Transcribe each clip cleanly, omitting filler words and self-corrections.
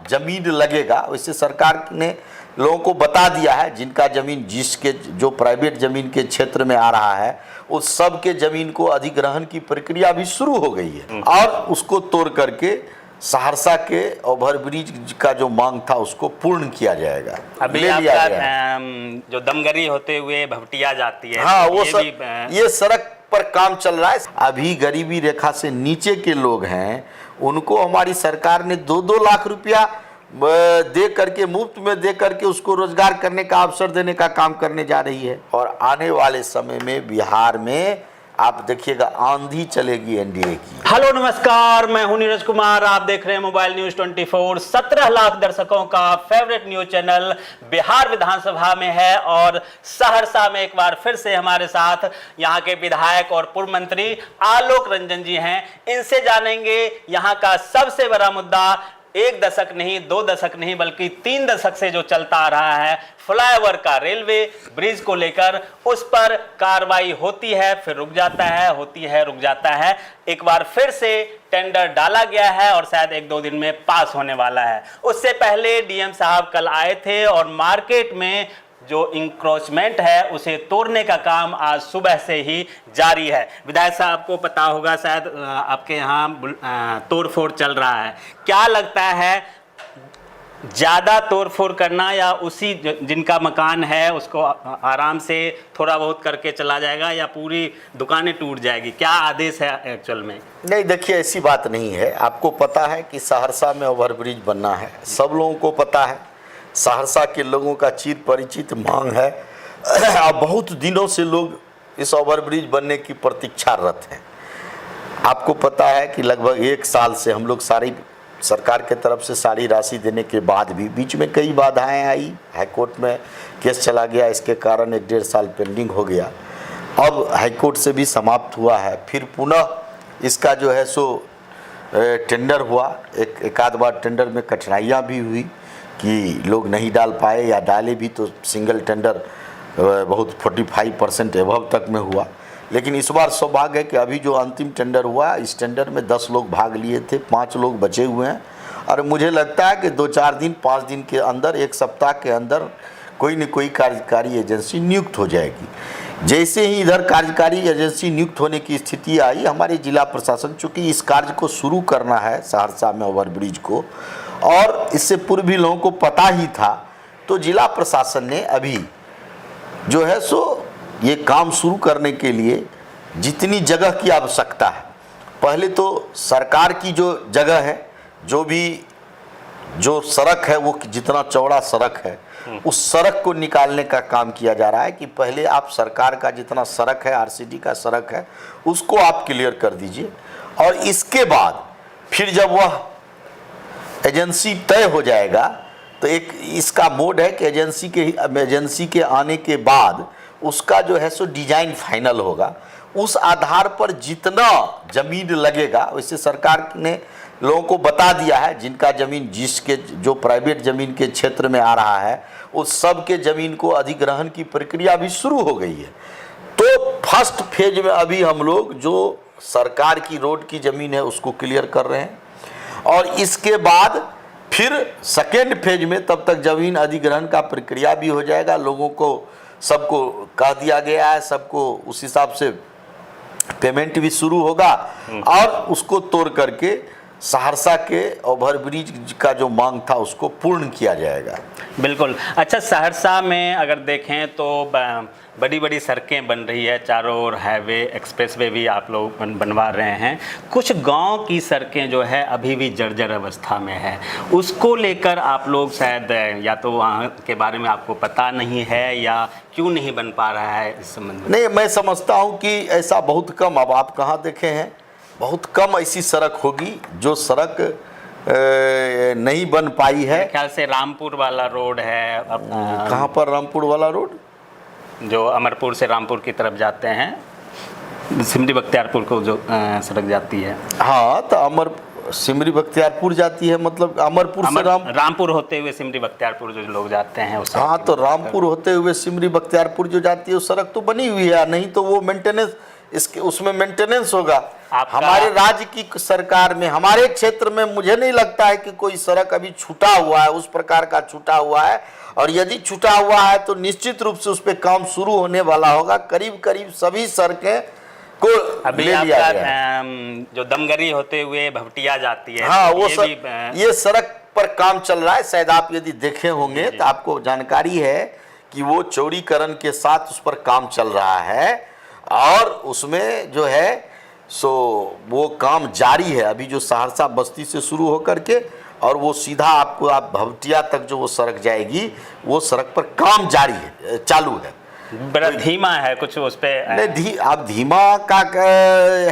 जमीन लगेगा, वैसे सरकार ने लोगों को बता दिया है जिनका जमीन जिसके जो प्राइवेट जमीन के क्षेत्र में आ रहा है उस सब के जमीन को अधिग्रहण की प्रक्रिया भी शुरू हो गई है और उसको तोड़ करके सहरसा के ओवरब्रिज का जो मांग था उसको पूर्ण किया जाएगा। अभी आपका जो दमगरी होते हुए भवटिया जाती है, हाँ वो ये सड़क पर काम चल रहा है। अभी गरीबी रेखा से नीचे के लोग हैं उनको हमारी सरकार ने 2-2 लाख रुपया दे करके, मुफ्त में दे करके उसको रोजगार करने का अवसर देने का काम करने जा रही है। और आने वाले समय में बिहार में आप देखिएगा आंधी चलेगी एनडीए की। हेलो नमस्कार, मैं हूं नीरज कुमार, आप देख रहे हैं मोबाइल न्यूज 24। 17 लाख दर्शकों का फेवरेट न्यूज चैनल बिहार विधानसभा में है और सहरसा में एक बार फिर से हमारे साथ यहां के विधायक और पूर्व मंत्री आलोक रंजन जी हैं। इनसे जानेंगे यहां का सबसे बड़ा मुद्दा, 1 दशक नहीं 2 दशक नहीं बल्कि 3 दशक से जो चलता आ रहा है फ्लाईओवर का, रेलवे ब्रिज को लेकर उस पर कार्रवाई होती है फिर रुक जाता है, होती है रुक जाता है। एक बार फिर से टेंडर डाला गया है और शायद 1-2 दिन में पास होने वाला है। उससे पहले डीएम साहब कल आए थे और मार्केट में जो इंक्रोचमेंट है उसे तोड़ने का काम आज सुबह से ही जारी है। विधायक साहब को पता होगा शायद आपके यहाँ तोड़फोड़ चल रहा है, क्या लगता है ज्यादा तोड़फोड़ करना या उसी जिनका मकान है उसको आराम से थोड़ा बहुत करके चला जाएगा या पूरी दुकानें टूट जाएगी? क्या आदेश है एक्चुअल में? नहीं देखिए, ऐसी बात नहीं है। आपको पता है कि सहरसा में ओवरब्रिज बनना है, सब लोगों को पता है, सहरसा के लोगों का चिर परिचित मांग है। अब बहुत दिनों से लोग इस ओवरब्रिज बनने की प्रतीक्षारत हैं। आपको पता है कि लगभग 1 साल से हम लोग सारी सरकार के तरफ से सारी राशि देने के बाद भी बीच में कई बाधाएं आई, हाईकोर्ट में केस चला गया, इसके कारण 1-1.5 साल पेंडिंग हो गया। अब हाईकोर्ट से भी समाप्त हुआ है, फिर पुनः इसका जो है सो टेंडर हुआ। एक आध बार टेंडर में कठिनाइयाँ भी हुई कि लोग नहीं डाल पाए या डाले भी तो सिंगल टेंडर बहुत 45% एबव तक में हुआ। लेकिन इस बार सौभाग्य है कि अभी जो अंतिम टेंडर हुआ इस टेंडर में 10 लोग भाग लिए थे, 5 लोग बचे हुए हैं और मुझे लगता है कि 2-4 दिन 5 दिन के अंदर, 1 सप्ताह के अंदर कोई न कोई कार्यकारी एजेंसी नियुक्त हो जाएगी। जैसे ही इधर कार्यकारी एजेंसी नियुक्त होने की स्थिति आई, हमारे जिला प्रशासन चूँकि इस कार्य को शुरू करना है सहरसा में ओवरब्रिज को और इससे पूर्व भी लोगों को पता ही था, तो जिला प्रशासन ने अभी जो है सो ये काम शुरू करने के लिए जितनी जगह की आवश्यकता है, पहले तो सरकार की जो जगह है, जो सड़क है, वो जितना चौड़ा सड़क है उस सड़क को निकालने का काम किया जा रहा है कि पहले आप सरकार का जितना सड़क है, आरसीडी का सड़क है, उसको आप क्लियर कर दीजिए और इसके बाद फिर जब वह एजेंसी तय हो जाएगा तो एक इसका मोड है कि एजेंसी के आने के बाद उसका जो है सो डिजाइन फाइनल होगा। उस आधार पर जितना जमीन लगेगा, वैसे सरकार ने लोगों को बता दिया है जिनका जमीन जिसके जो प्राइवेट जमीन के क्षेत्र में आ रहा है उस सब के जमीन को अधिग्रहण की प्रक्रिया भी शुरू हो गई है। तो फर्स्ट फेज में अभी हम लोग जो सरकार की रोड की जमीन है उसको क्लियर कर रहे हैं और इसके बाद फिर सेकेंड फेज में तब तक जमीन अधिग्रहण का प्रक्रिया भी हो जाएगा। लोगों को सबको कह दिया गया है, सबको उस हिसाब से पेमेंट भी शुरू होगा और उसको तोड़ करके सहरसा के ओवरब्रिज का जो मांग था उसको पूर्ण किया जाएगा। बिल्कुल। अच्छा, सहरसा में अगर देखें तो बड़ी बड़ी सड़कें बन रही है, चारों ओर हाईवे एक्सप्रेसवे भी आप लोग बनवा रहे हैं। कुछ गांव की सड़कें जो है अभी भी जर्जर अवस्था में है, उसको लेकर आप लोग शायद या तो वहाँ के बारे में आपको पता नहीं है या क्यों नहीं बन पा रहा है इस संबंध में? नहीं, मैं समझता हूँ कि ऐसा बहुत कम, अब आप कहाँ देखे हैं, बहुत कम ऐसी सड़क होगी जो सड़क नहीं बन पाई है। ख्याल से रामपुर वाला रोड है। कहाँ पर रामपुर वाला रोड? जो अमरपुर से रामपुर की तरफ जाते हैं, सिमरी बख्तियारपुर को जो सड़क जाती है। हाँ, तो सिमरी बख्तियारपुर जाती है, मतलब अमरपुर से रामपुर होते हुए सिमरी बख्तियारपुर जो लोग जाते हैं उस। हाँ, तो रामपुर होते हुए सिमरी बख्तियारपुर जो जाती है वो सड़क तो बनी हुई है, नहीं तो वो मेंटेनेंस इसके उसमें मेंटेनेंस होगा। आपका- हमारे राज्य की सरकार में, हमारे क्षेत्र में मुझे नहीं लगता है कि कोई सड़क अभी छूटा हुआ है, उस प्रकार का छूटा हुआ है। और यदि छूटा हुआ है तो निश्चित रूप से उस पर काम शुरू होने वाला होगा। करीब करीब सभी सड़कें को अभी ले लिया आपका गया है। जो दमगरी होते हुए भवटिया जाती है, हाँ, वो ये ये सड़क पर काम चल रहा है। शायद आप यदि देखे होंगे तो आपको जानकारी है कि वो चौड़ीकरण के साथ उस पर काम चल रहा है और उसमें जो है सो वो काम जारी है अभी, जो सहरसा बस्ती से शुरू होकर के और वो सीधा आपको आप भवटिया तक जो वो सड़क जाएगी, वो सड़क पर काम जारी है, चालू है। बड़ा धीमा है कुछ उस पे। नहीं, अब धीमा का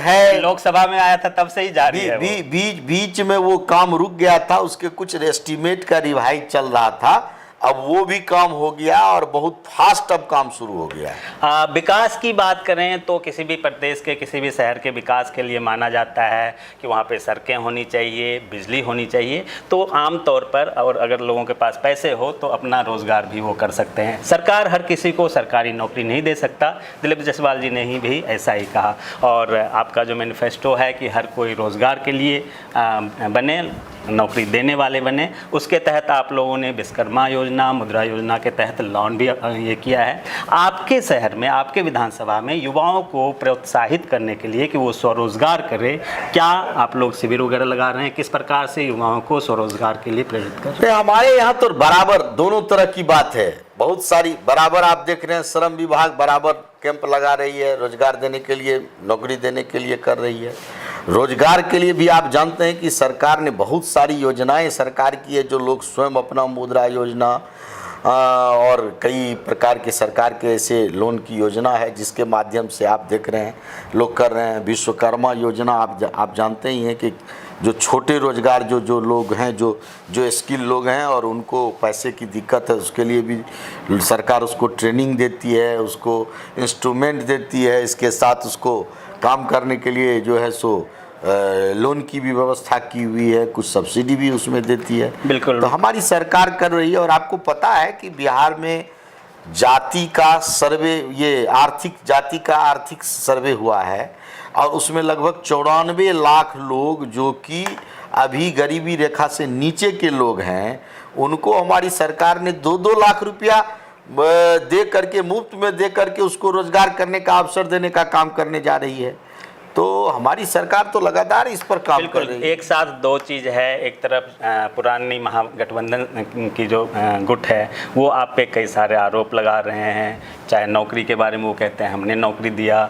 है, लोकसभा में आया था तब से ही जारी है वो। बीच में वो काम रुक गया था, उसके कुछ एस्टीमेट का रिवाइज चल रहा था, अब वो भी काम हो गया और बहुत फास्ट अब काम शुरू हो गया है। विकास की बात करें तो किसी भी प्रदेश के किसी भी शहर के विकास के लिए माना जाता है कि वहाँ पे सड़कें होनी चाहिए, बिजली होनी चाहिए। तो आम तौर पर, और अगर लोगों के पास पैसे हो तो अपना रोजगार भी वो कर सकते हैं। सरकार हर किसी को सरकारी नौकरी नहीं दे सकता, दिलीप जायसवाल जी ने भी ऐसा ही कहा। और आपका जो मैनिफेस्टो है कि हर कोई रोजगार के लिए बने, नौकरी देने वाले बने, उसके तहत आप लोगों ने विश्वकर्मा योजना, मुद्रा योजना के तहत लोन भी ये किया है। आपके शहर में, आपके विधानसभा में युवाओं को प्रोत्साहित करने के लिए कि वो स्वरोजगार करें, क्या आप लोग शिविर वगैरह लगा रहे हैं? किस प्रकार से युवाओं को स्वरोजगार के लिए प्रेरित कर रहे हैं? हमारे यहाँ तो बराबर दोनों तरह की बात है, बहुत सारी बराबर आप देख रहे हैं। श्रम विभाग बराबर कैंप लगा रही है, रोजगार देने के लिए, नौकरी देने के लिए कर रही है। रोजगार के लिए भी आप जानते हैं कि सरकार ने बहुत सारी योजनाएं सरकार की है, जो लोग स्वयं अपना मुद्रा योजना और कई प्रकार के सरकार के ऐसे लोन की योजना है जिसके माध्यम से आप देख रहे हैं लोग कर रहे हैं। विश्वकर्मा योजना आप जानते ही हैं कि जो छोटे रोजगार जो लोग हैं, जो स्किल लोग हैं और उनको पैसे की दिक्कत है, उसके लिए भी सरकार उसको ट्रेनिंग देती है, उसको इंस्ट्रूमेंट देती है, इसके साथ उसको काम करने के लिए जो है सो लोन की भी व्यवस्था की हुई है, कुछ सब्सिडी भी उसमें देती है। बिल्कुल। तो हमारी सरकार कर रही है। और आपको पता है कि बिहार में जाति का सर्वे, ये आर्थिक जाति का आर्थिक सर्वे हुआ है और उसमें लगभग 94 लाख लोग जो कि अभी गरीबी रेखा से नीचे के लोग हैं, उनको हमारी सरकार ने 2-2 लाख रुपया दे करके, मुफ्त में दे करके उसको रोजगार करने का अवसर देने का काम करने जा रही है। तो हमारी सरकार तो लगातार इस पर काम कर रही है। एक साथ दो चीज़ है, एक तरफ पुरानी महागठबंधन की जो गुट है वो आप पे कई सारे आरोप लगा रहे हैं, चाहे नौकरी के बारे में वो कहते हैं हमने नौकरी दिया,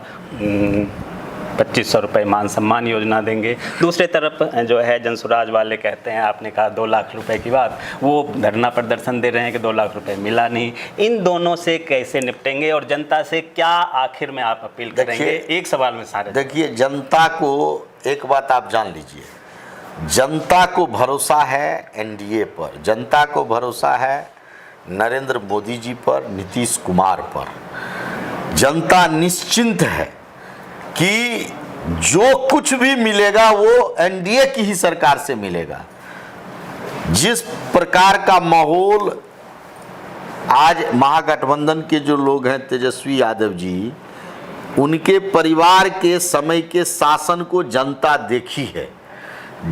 2500 रुपये मान सम्मान योजना देंगे। दूसरे तरफ जो है जनसुराज वाले कहते हैं, आपने कहा 2 लाख रुपए की बात, वो धरना प्रदर्शन दे रहे हैं कि 2 लाख रुपए मिला नहीं। इन दोनों से कैसे निपटेंगे और जनता से क्या आखिर में आप अपील करेंगे? एक सवाल में सारे। देखिए, जनता को एक बात आप जान लीजिए, जनता को भरोसा है एनडीए पर, जनता को भरोसा है नरेंद्र मोदी जी पर, नीतीश कुमार पर। जनता निश्चिंत है कि जो कुछ भी मिलेगा वो एनडीए की ही सरकार से मिलेगा। जिस प्रकार का माहौल आज महागठबंधन के जो लोग हैं, तेजस्वी यादव जी, उनके परिवार के समय के शासन को जनता देखी है।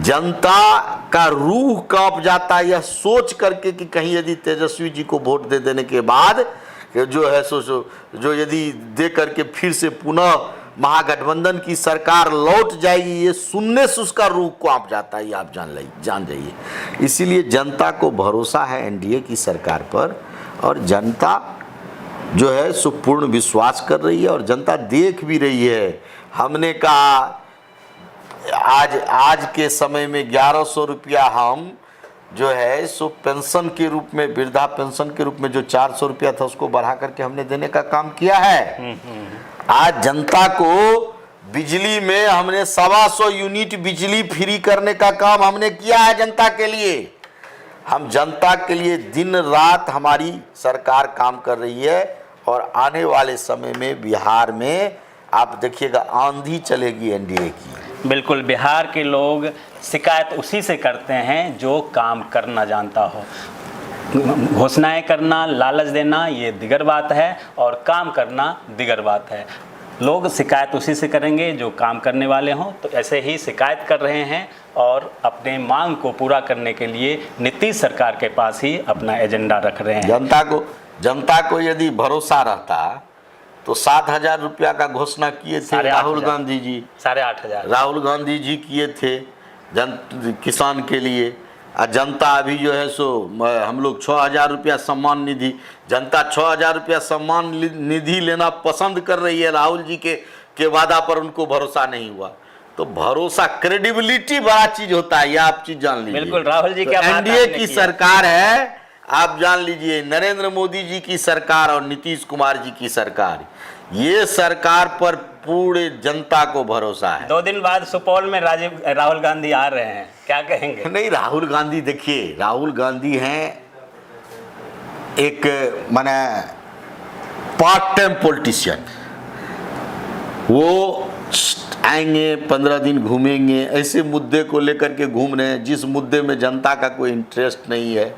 जनता का रूह कांप जाता है यह सोच करके कि कहीं यदि तेजस्वी जी को वोट दे देने के बाद जो है जो यदि दे करके फिर से पुनः महागठबंधन की सरकार लौट जाएगी, ये सुनने से उसका रूह कांप जाता है, ये आप जान जाइए। इसीलिए जनता को भरोसा है एनडीए की सरकार पर और जनता जो है सो पूर्ण विश्वास कर रही है और जनता देख भी रही है। हमने कहा आज के समय में 1100 रुपया हम जो है सो पेंशन के रूप में, वृद्धा पेंशन के रूप में जो 400 रुपया था उसको बढ़ा करके हमने देने का काम किया है। आज जनता को बिजली में हमने 125 यूनिट बिजली फ्री करने का काम हमने किया है जनता के लिए। हम जनता के लिए दिन रात हमारी सरकार काम कर रही है और आने वाले समय में बिहार में आप देखिएगा आंधी चलेगी एनडीए की। बिल्कुल, बिहार के लोग शिकायत उसी से करते हैं जो काम करना जानता हो। घोषणाएं करना, लालच देना ये दिगर बात है और काम करना दिगर बात है। लोग शिकायत उसी से करेंगे जो काम करने वाले हों, तो ऐसे ही शिकायत कर रहे हैं और अपने मांग को पूरा करने के लिए नीतीश सरकार के पास ही अपना एजेंडा रख रहे हैं। जनता को यदि भरोसा रहता तो 7,000 रुपया का घोषणा किए थे राहुल गांधी जी, 8,500 राहुल गांधी जी किए थे किसान के लिए। और जनता अभी जो है सो हम लोग 6,000 रुपया सम्मान निधि, जनता 6,000 रुपया सम्मान निधि लेना पसंद कर रही है। राहुल जी के वादा पर उनको भरोसा नहीं हुआ। तो भरोसा, क्रेडिबिलिटी बड़ा चीज होता है, ये आप चीज जान लीजिए। बिल्कुल, राहुल जी तो क्या एनडीए की सरकार है, आप जान लीजिए, नरेंद्र मोदी जी की सरकार और नीतीश कुमार जी की सरकार, ये सरकार पर पूरे जनता को भरोसा है। 2 दिन बाद सुपौल में राहुल गांधी आ रहे हैं, क्या कहेंगे? नहीं, राहुल गांधी देखिए, राहुल गांधी हैं एक माने पार्ट टाइम पॉलिटिशियन। वो आएंगे, 15 दिन घूमेंगे, ऐसे मुद्दे को लेकर के घूम रहे हैं जिस मुद्दे में जनता का कोई इंटरेस्ट नहीं है।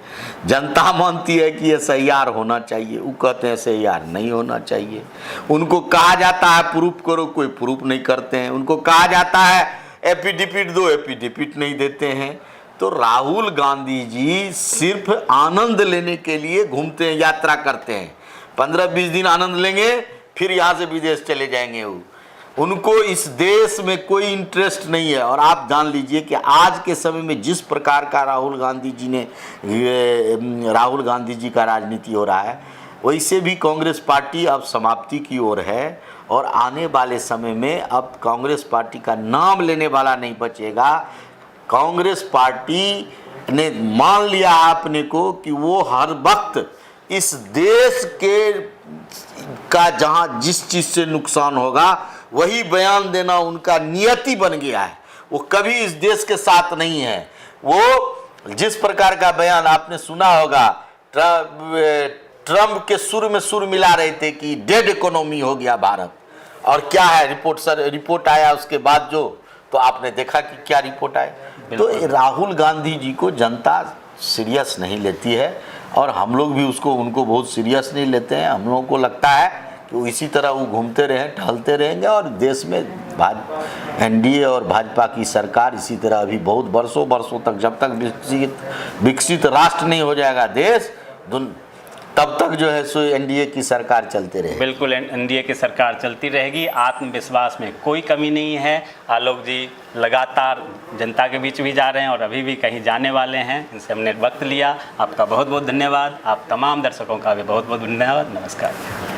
जनता मानती है कि ये SIR होना चाहिए, वो कहते हैं SIR नहीं होना चाहिए। उनको कहा जाता है प्रूफ करो, कोई प्रूफ नहीं करते हैं। उनको कहा जाता है एफिडेविट दो, एफिडेविट नहीं देते हैं। तो राहुल गांधी जी सिर्फ आनंद लेने के लिए घूमते हैं, यात्रा करते हैं। 15-20 दिन आनंद लेंगे, फिर यहाँ से विदेश चले जाएंगे। उनको इस देश में कोई इंटरेस्ट नहीं है। और आप जान लीजिए कि आज के समय में जिस प्रकार का राहुल गांधी जी का राजनीति हो रहा है, वैसे भी कांग्रेस पार्टी अब समाप्ति की ओर है। और आने वाले समय में अब कांग्रेस पार्टी का नाम लेने वाला नहीं बचेगा। कांग्रेस पार्टी ने मान लिया अपने को कि वो हर वक्त इस देश का जहां जिस चीज से नुकसान होगा वही बयान देना उनका नियति बन गया है। वो कभी इस देश के साथ नहीं है। वो जिस प्रकार का बयान आपने सुना होगा, ट्रम्प के सुर में सुर मिला रहे थे कि डेड इकोनॉमी हो गया भारत। और क्या है रिपोर्ट आया उसके बाद जो, तो आपने देखा कि क्या रिपोर्ट आया। तो राहुल गांधी जी को जनता सीरियस नहीं लेती है और हम लोग भी उनको बहुत सीरियस नहीं लेते हैं। हम लोगों को लगता है कि वो इसी तरह वो घूमते रहें, टहलते रहेंगे और देश में एनडीए और भाजपा की सरकार इसी तरह अभी बहुत वर्षों तक, जब तक विकसित राष्ट्र नहीं हो जाएगा देश, तब तक जो है सो एनडीए की सरकार चलती रहेगी। बिल्कुल, एनडीए की सरकार चलती रहेगी। आत्मविश्वास में कोई कमी नहीं है। आलोक जी लगातार जनता के बीच भी जा रहे हैं और अभी भी कहीं जाने वाले हैं। इनसे हमने वक्त लिया। आपका बहुत बहुत धन्यवाद। आप तमाम दर्शकों का भी बहुत बहुत धन्यवाद। नमस्कार।